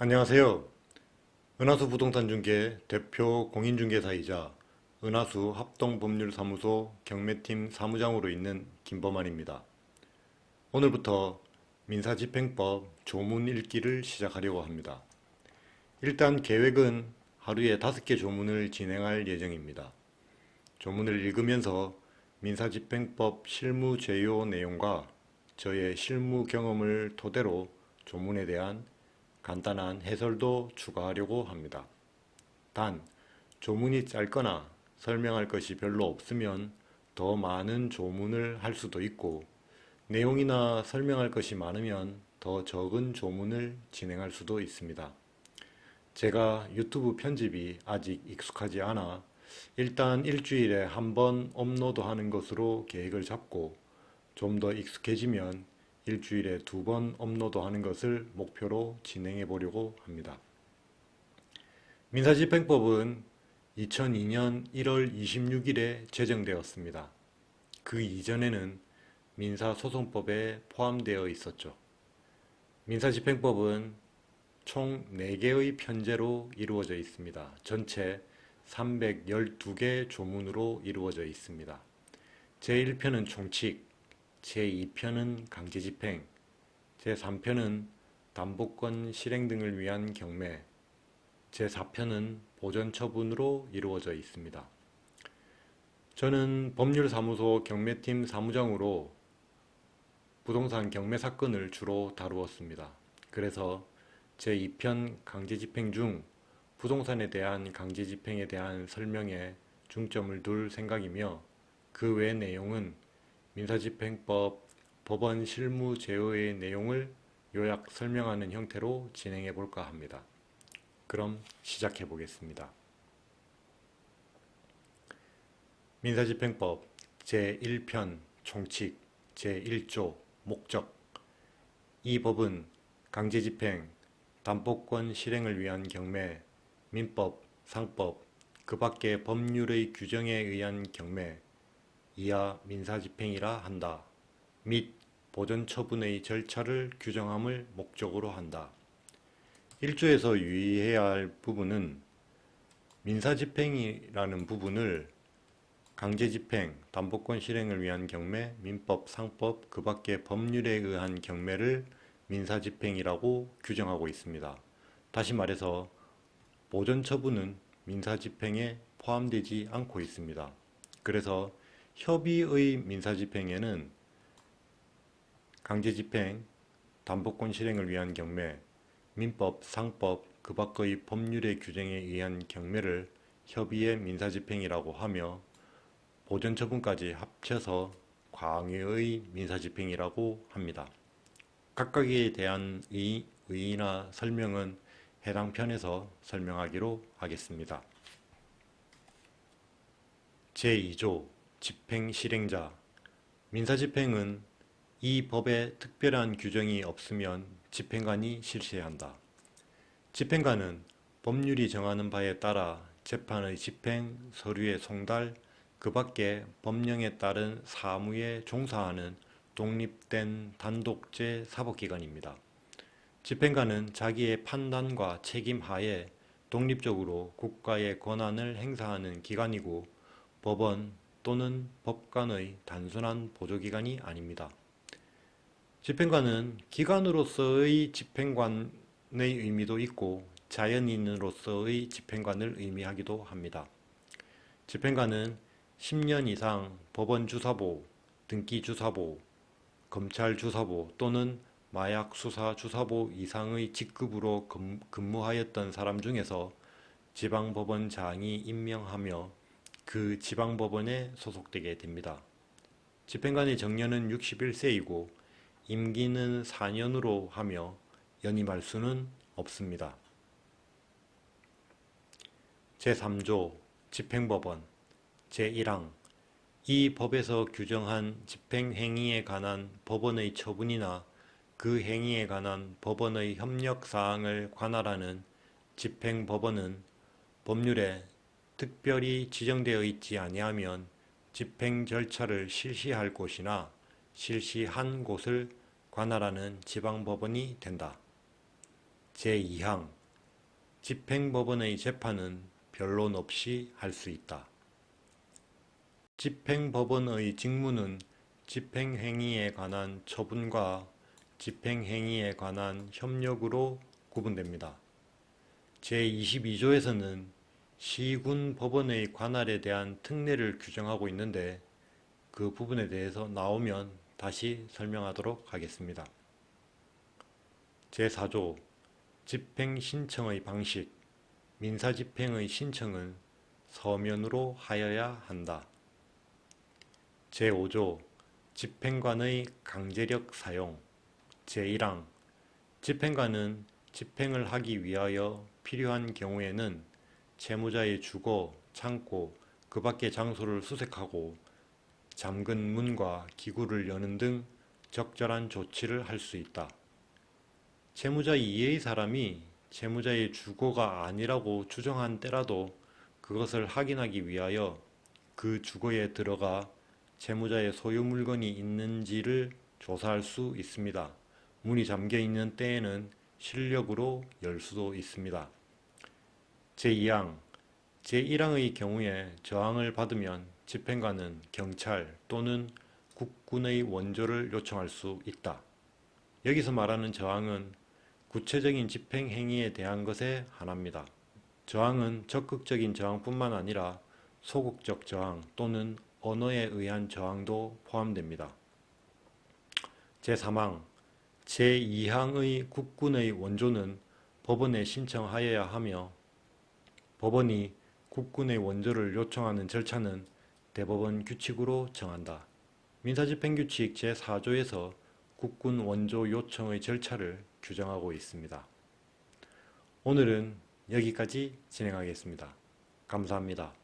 안녕하세요. 은하수 부동산 중개 대표 공인중개사이자 은하수 합동법률사무소 경매팀 사무장으로 있는 김범환입니다. 오늘부터 민사집행법 조문 읽기를 시작하려고 합니다. 일단 계획은 하루에 5개 조문을 진행할 예정입니다. 조문을 읽으면서 민사집행법 실무 제요 내용과 저의 실무 경험을 토대로 조문에 대한 간단한 해설도 추가하려고 합니다. 단, 조문이 짧거나 설명할 것이 별로 없으면 더 많은 조문을 할 수도 있고, 내용이나 설명할 것이 많으면 더 적은 조문을 진행할 수도 있습니다. 제가 유튜브 편집이 아직 익숙하지 않아 일단 일주일에 한 번 업로드하는 것으로 계획을 잡고 좀 더 익숙해지면 일주일에 2번 업로드하는 것을 목표로 진행해 보려고 합니다. 민사집행법은 2002년 1월 26일에 제정되었습니다. 그 이전에는 민사소송법에 포함되어 있었죠. 민사집행법은 총 4개의 편제로 이루어져 있습니다. 전체 312개 조문으로 이루어져 있습니다. 제1편은 총칙, 제2편은 강제집행, 제3편은 담보권 실행 등을 위한 경매, 제4편은 보전처분으로 이루어져 있습니다. 저는 법률사무소 경매팀 사무장으로 부동산 경매 사건을 주로 다루었습니다. 그래서 제2편 강제집행 중 부동산에 대한 강제집행에 대한 설명에 중점을 둘 생각이며 그 외 내용은 민사집행법 법원 실무 제어의 내용을 요약 설명하는 형태로 진행해 볼까 합니다. 그럼 시작해 보겠습니다. 민사집행법 제1편 총칙 제1조 목적. 이 법은 강제집행, 담보권 실행을 위한 경매, 민법, 상법, 그 밖의 법률의 규정에 의한 경매, 이하 민사집행이라 한다. 및 보전처분의 절차를 규정함을 목적으로 한다. 1조에서 유의해야 할 부분은 민사집행이라는 부분을 강제집행, 담보권 실행을 위한 경매, 민법, 상법, 그 밖의 법률에 의한 경매를 민사집행이라고 규정하고 있습니다. 다시 말해서 보전처분은 민사집행에 포함되지 않고 있습니다. 그래서 협의의 민사집행에는 강제집행, 담보권 실행을 위한 경매, 민법, 상법, 그 밖의 법률의 규정에 의한 경매를 협의의 민사집행이라고 하며 보전처분까지 합쳐서 광의의 민사집행이라고 합니다. 각각에 대한 의의나 설명은 해당 편에서 설명하기로 하겠습니다. 제2조 집행실행자. 민사집행은 이 법에 특별한 규정이 없으면 집행관이 실시해야 한다. 집행관은 법률이 정하는 바에 따라 재판의 집행, 서류의 송달, 그 밖에 법령에 따른 사무에 종사하는 독립된 단독제 사법기관입니다. 집행관은 자기의 판단과 책임 하에 독립적으로 국가의 권한을 행사하는 기관이고 법원 또는 법관의 단순한 보조기관이 아닙니다. 집행관은 기관으로서의 집행관의 의미도 있고 자연인으로서의 집행관을 의미하기도 합니다. 집행관은 10년 이상 법원주사보, 등기주사보, 검찰주사보 또는 마약수사주사보 이상의 직급으로 근무하였던 사람 중에서 지방법원장이 임명하며 그 지방법원에 소속되게 됩니다. 집행관의 정년은 61세이고 임기는 4년으로 하며 연임할 수는 없습니다. 제3조 집행법원 제1항. 이 법에서 규정한 집행행위에 관한 법원의 처분이나 그 행위에 관한 법원의 협력사항을 관할하는 집행법원은 법률에 특별히 지정되어 있지 아니하면 집행 절차를 실시할 곳이나 실시한 곳을 관할하는 지방법원이 된다. 제2항 집행법원의 재판은 변론 없이 할 수 있다. 집행법원의 직무는 집행행위에 관한 처분과 집행행위에 관한 협력으로 구분됩니다. 제22조에서는 시군법원의 관할에 대한 특례를 규정하고 있는데 그 부분에 대해서 나오면 다시 설명하도록 하겠습니다. 제4조 집행신청의 방식 민사집행의 신청은 서면으로 하여야 한다. 제5조 집행관의 강제력 사용 제1항 집행관은 집행을 하기 위하여 필요한 경우에는 채무자의 주거, 창고, 그 밖의 장소를 수색하고 잠근 문과 기구를 여는 등 적절한 조치를 할 수 있다. 채무자 이외의 사람이 채무자의 주거가 아니라고 주장한 때라도 그것을 확인하기 위하여 그 주거에 들어가 채무자의 소유 물건이 있는지를 조사할 수 있습니다. 문이 잠겨 있는 때에는 실력으로 열 수도 있습니다. 제2항 제1항의 경우에 저항을 받으면 집행관은 경찰 또는 국군의 원조를 요청할 수 있다. 여기서 말하는 저항은 구체적인 집행행위에 대한 것에 한합니다. 저항은 적극적인 저항뿐만 아니라 소극적 저항 또는 언어에 의한 저항도 포함됩니다. 제3항 제2항의 국군의 원조는 법원에 신청하여야 하며 법원이 국군의 원조를 요청하는 절차는 대법원 규칙으로 정한다. 민사집행규칙 제4조에서 국군 원조 요청의 절차를 규정하고 있습니다. 오늘은 여기까지 진행하겠습니다. 감사합니다.